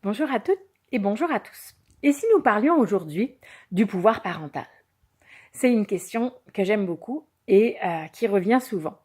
Bonjour à toutes et bonjour à tous. Et si nous parlions aujourd'hui du pouvoir parental? C'est une question que j'aime beaucoup et qui revient souvent.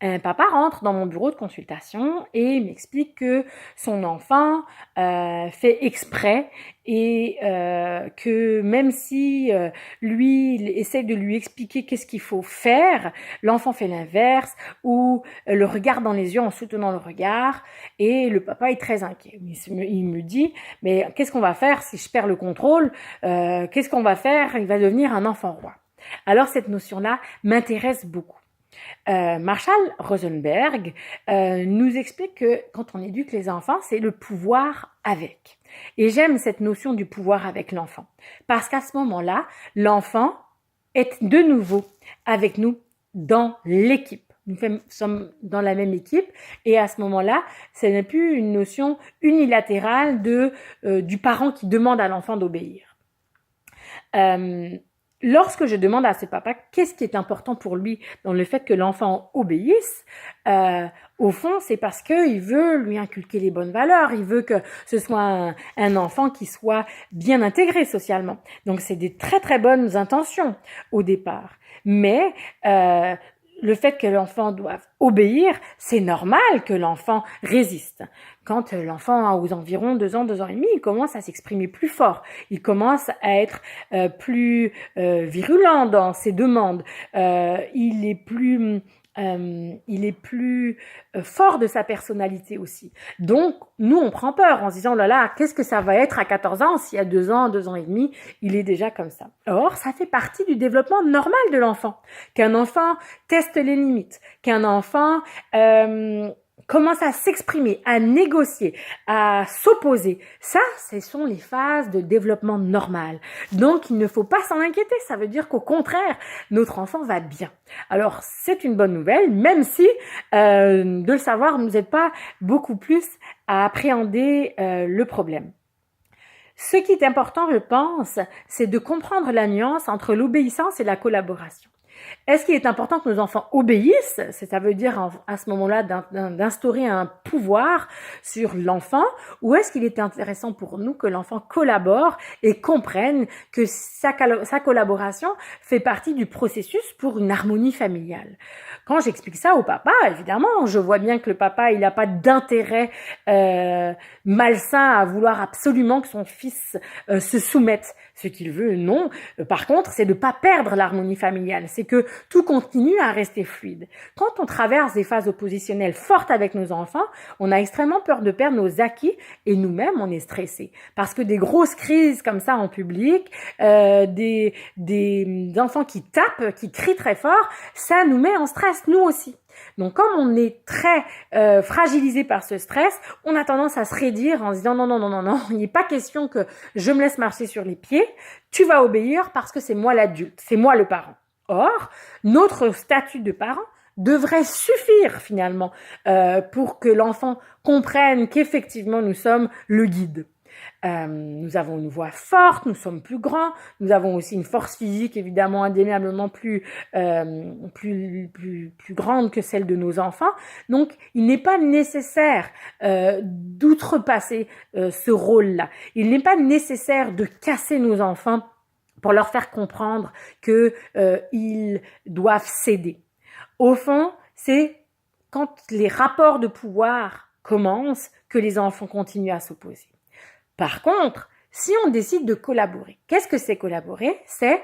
Un papa rentre dans mon bureau de consultation et m'explique que son enfant fait exprès et que même si lui il essaie de lui expliquer qu'est-ce qu'il faut faire, l'enfant fait l'inverse ou le regarde dans les yeux en soutenant le regard et le papa est très inquiet. Il me dit mais qu'est-ce qu'on va faire si je perds le contrôle? Qu'est-ce qu'on va faire? Il va devenir un enfant roi. Alors cette notion-là m'intéresse beaucoup. Marshall Rosenberg nous explique que quand on éduque les enfants, c'est le pouvoir avec. Et j'aime cette notion du pouvoir avec l'enfant. Parce qu'à ce moment-là, l'enfant est de nouveau avec nous dans l'équipe. Nous sommes dans la même équipe et à ce moment-là, ce n'est plus une notion unilatérale du parent qui demande à l'enfant d'obéir. Lorsque je demande à ce papa qu'est-ce qui est important pour lui dans le fait que l'enfant obéisse, au fond, c'est parce qu'il veut lui inculquer les bonnes valeurs, il veut que ce soit un enfant qui soit bien intégré socialement. Donc, c'est des très très bonnes intentions au départ. Mais le fait que l'enfant doive obéir, c'est normal que l'enfant résiste. Quand l'enfant a aux environs 2 ans, 2 ans et demi, il commence à s'exprimer plus fort. Il commence à être plus virulent dans ses demandes. Il est plus fort de sa personnalité aussi. Donc, nous, on prend peur en se disant, oh là là, qu'est-ce que ça va être à 14 ans s'il y a 2 ans, 2 ans et demi, il est déjà comme ça. Or, ça fait partie du développement normal de l'enfant. Qu'un enfant teste les limites, qu'un enfant commence à s'exprimer, à négocier, à s'opposer. Ça, ce sont les phases de développement normal. Donc, il ne faut pas s'en inquiéter. Ça veut dire qu'au contraire, notre enfant va bien. Alors, c'est une bonne nouvelle, même si de le savoir ne nous aide pas beaucoup plus à appréhender le problème. Ce qui est important, je pense, c'est de comprendre la nuance entre l'obéissance et la collaboration. Est-ce qu'il est important que nos enfants obéissent? Ça veut dire à ce moment-là d'instaurer un pouvoir sur l'enfant, ou est-ce qu'il est intéressant pour nous que l'enfant collabore et comprenne que sa collaboration fait partie du processus pour une harmonie familiale? Quand j'explique ça au papa, évidemment, je vois bien que le papa, il n'a pas d'intérêt malsain à vouloir absolument que son fils se soumette. Ce qu'il veut, non. Par contre, c'est de ne pas perdre l'harmonie familiale. C'est que tout continue à rester fluide. Quand on traverse des phases oppositionnelles fortes avec nos enfants, on a extrêmement peur de perdre nos acquis et nous-mêmes, on est stressé. Parce que des grosses crises comme ça en public, des enfants qui tapent, qui crient très fort, ça nous met en stress, nous aussi. Donc, comme on est très fragilisé par ce stress, on a tendance à se raidir en se disant non, il n'est pas question que je me laisse marcher sur les pieds, tu vas obéir parce que c'est moi l'adulte, c'est moi le parent. Or, notre statut de parent devrait suffire finalement pour que l'enfant comprenne qu'effectivement nous sommes le guide. Nous avons une voix forte, nous sommes plus grands, nous avons aussi une force physique évidemment indéniablement plus grande que celle de nos enfants. Donc, il n'est pas nécessaire d'outrepasser ce rôle-là. Il n'est pas nécessaire de casser nos enfants pour leur faire comprendre qu'ils doivent céder. Au fond, c'est quand les rapports de pouvoir commencent que les enfants continuent à s'opposer. Par contre, si on décide de collaborer, qu'est-ce que c'est collaborer? C'est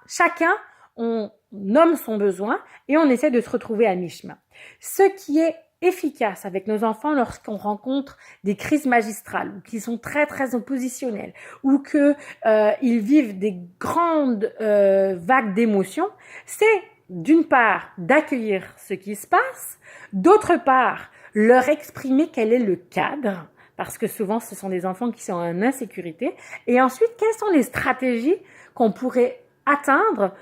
chacun, on nomme son besoin et on essaie de se retrouver à mi-chemin. Ce qui est efficace avec nos enfants lorsqu'on rencontre des crises magistrales ou qui sont très très oppositionnelles ou qu'ils vivent des grandes vagues d'émotions, c'est d'une part d'accueillir ce qui se passe, d'autre part leur exprimer quel est le cadre, parce que souvent ce sont des enfants qui sont en insécurité, et ensuite quelles sont les stratégies qu'on pourrait atteindre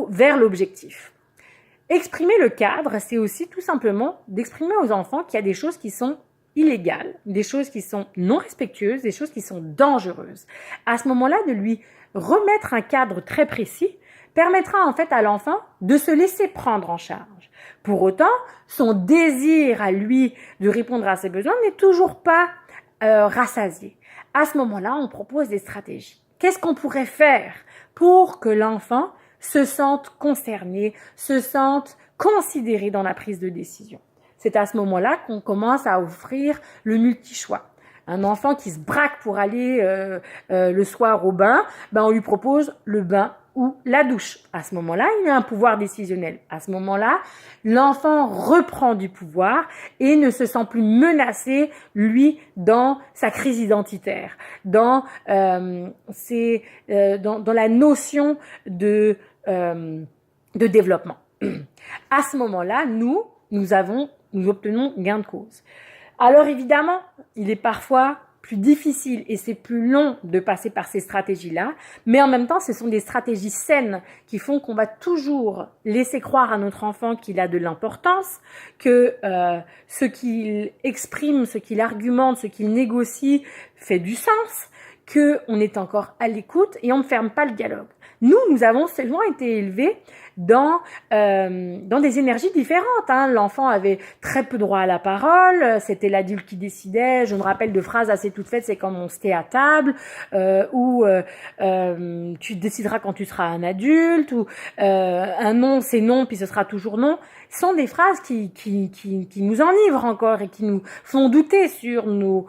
vers l'objectif. Exprimer le cadre, c'est aussi tout simplement d'exprimer aux enfants qu'il y a des choses qui sont illégales, des choses qui sont non respectueuses, des choses qui sont dangereuses. À ce moment-là, de lui remettre un cadre très précis permettra en fait à l'enfant de se laisser prendre en charge. Pour autant, son désir à lui de répondre à ses besoins n'est toujours pas rassasié. À ce moment-là, on propose des stratégies. Qu'est-ce qu'on pourrait faire pour que l'enfant se sente concerné, se sente considéré dans la prise de décision? C'est à ce moment-là qu'on commence à offrir le multi-choix. Un enfant qui se braque pour aller le soir au bain, on lui propose le bain ou la douche. À ce moment-là, il a un pouvoir décisionnel. À ce moment-là, l'enfant reprend du pouvoir et ne se sent plus menacé, lui, dans sa crise identitaire, dans la notion de développement. À ce moment-là, nous obtenons gain de cause. Alors évidemment, il est parfois plus difficile et c'est plus long de passer par ces stratégies-là, mais en même temps, ce sont des stratégies saines qui font qu'on va toujours laisser croire à notre enfant qu'il a de l'importance, que ce qu'il exprime, ce qu'il argumente, ce qu'il négocie fait du sens, qu'on est encore à l'écoute et on ne ferme pas le dialogue. Nous avons seulement été élevés dans des énergies différentes. L'enfant avait très peu droit à la parole, c'était l'adulte qui décidait. Je me rappelle de phrases assez toutes faites, c'est comme on se tait à table, ou tu décideras quand tu seras un adulte, ou un non c'est non puis ce sera toujours non. Ce sont des phrases qui nous enivrent encore et qui nous font douter sur nos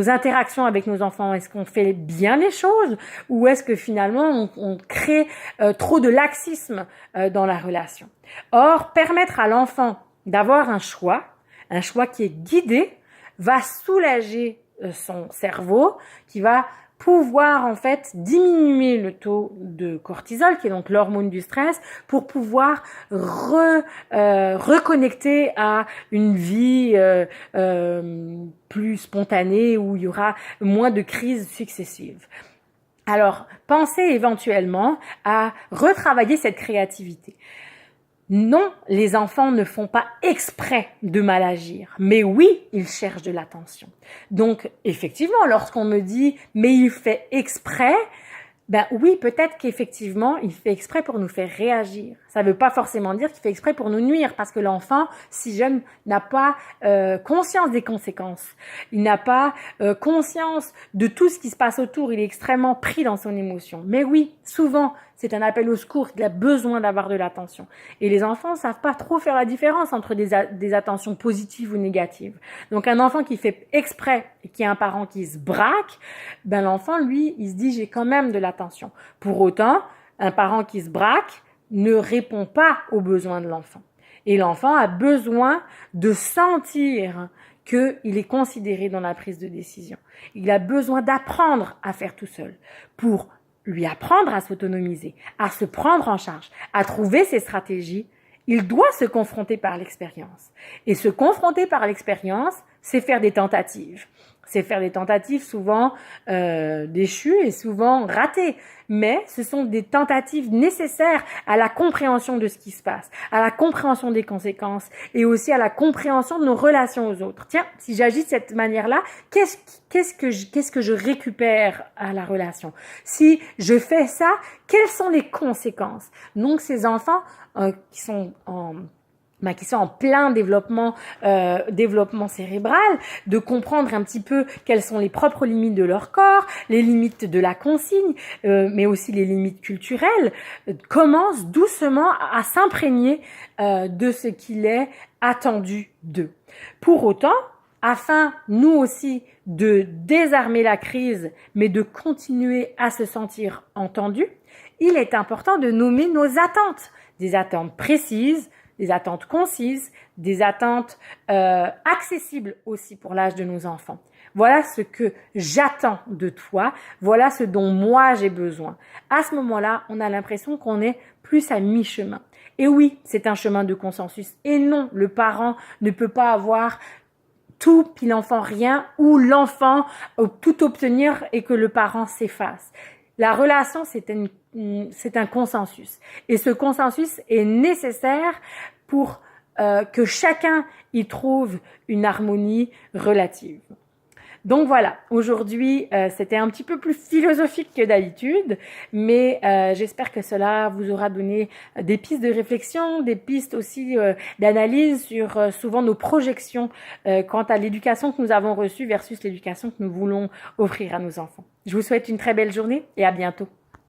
interactions avec nos enfants. Est-ce qu'on fait bien les choses ou est-ce que finalement on crée trop de laxisme dans la relation? Or, permettre à l'enfant d'avoir un choix qui est guidé, va soulager son cerveau, qui va pouvoir en fait diminuer le taux de cortisol, qui est donc l'hormone du stress, pour pouvoir reconnecter à une vie plus spontanée où il y aura moins de crises successives. Alors, pensez éventuellement à retravailler cette créativité. Non, les enfants ne font pas exprès de mal agir, mais oui, ils cherchent de l'attention. Donc, effectivement, lorsqu'on me dit « mais il fait exprès », oui, peut-être qu'effectivement, il fait exprès pour nous faire réagir. Ça ne veut pas forcément dire qu'il fait exprès pour nous nuire, parce que l'enfant, si jeune, n'a pas conscience des conséquences. Il n'a pas conscience de tout ce qui se passe autour. Il est extrêmement pris dans son émotion. Mais oui, souvent, c'est un appel au secours. Il a besoin d'avoir de l'attention. Et les enfants ne savent pas trop faire la différence entre des attentions positives ou négatives. Donc, un enfant qui fait exprès et qui a un parent qui se braque, l'enfant, lui, il se dit « j'ai quand même de l'attention ». Pour autant, un parent qui se braque ne répond pas aux besoins de l'enfant. Et l'enfant a besoin de sentir qu'il est considéré dans la prise de décision. Il a besoin d'apprendre à faire tout seul pour lui apprendre à s'autonomiser, à se prendre en charge, à trouver ses stratégies. Il doit se confronter par l'expérience. Et se confronter par l'expérience, c'est faire des tentatives. C'est faire des tentatives souvent déchues et souvent ratées. Mais ce sont des tentatives nécessaires à la compréhension de ce qui se passe, à la compréhension des conséquences et aussi à la compréhension de nos relations aux autres. Tiens, si j'agis de cette manière-là, qu'est-ce que je récupère à la relation? Si je fais ça, quelles sont les conséquences? Donc ces enfants qui sont en plein développement cérébral, de comprendre un petit peu quelles sont les propres limites de leur corps, les limites de la consigne, mais aussi les limites culturelles, commencent doucement à s'imprégner de ce qu'il est attendu d'eux. Pour autant, afin, nous aussi, de désarmer la crise, mais de continuer à se sentir entendus, il est important de nommer nos attentes, des attentes précises, des attentes concises, des attentes accessibles aussi pour l'âge de nos enfants. Voilà ce que j'attends de toi, voilà ce dont moi j'ai besoin. À ce moment-là, on a l'impression qu'on est plus à mi-chemin. Et oui, c'est un chemin de consensus. Et non, le parent ne peut pas avoir tout puis l'enfant rien, ou l'enfant tout obtenir et que le parent s'efface. La relation, c'est un consensus. Et ce consensus est nécessaire pour que chacun y trouve une harmonie relative. Donc voilà, aujourd'hui, c'était un petit peu plus philosophique que d'habitude, mais j'espère que cela vous aura donné des pistes de réflexion, des pistes aussi d'analyse sur souvent nos projections quant à l'éducation que nous avons reçue versus l'éducation que nous voulons offrir à nos enfants. Je vous souhaite une très belle journée et à bientôt.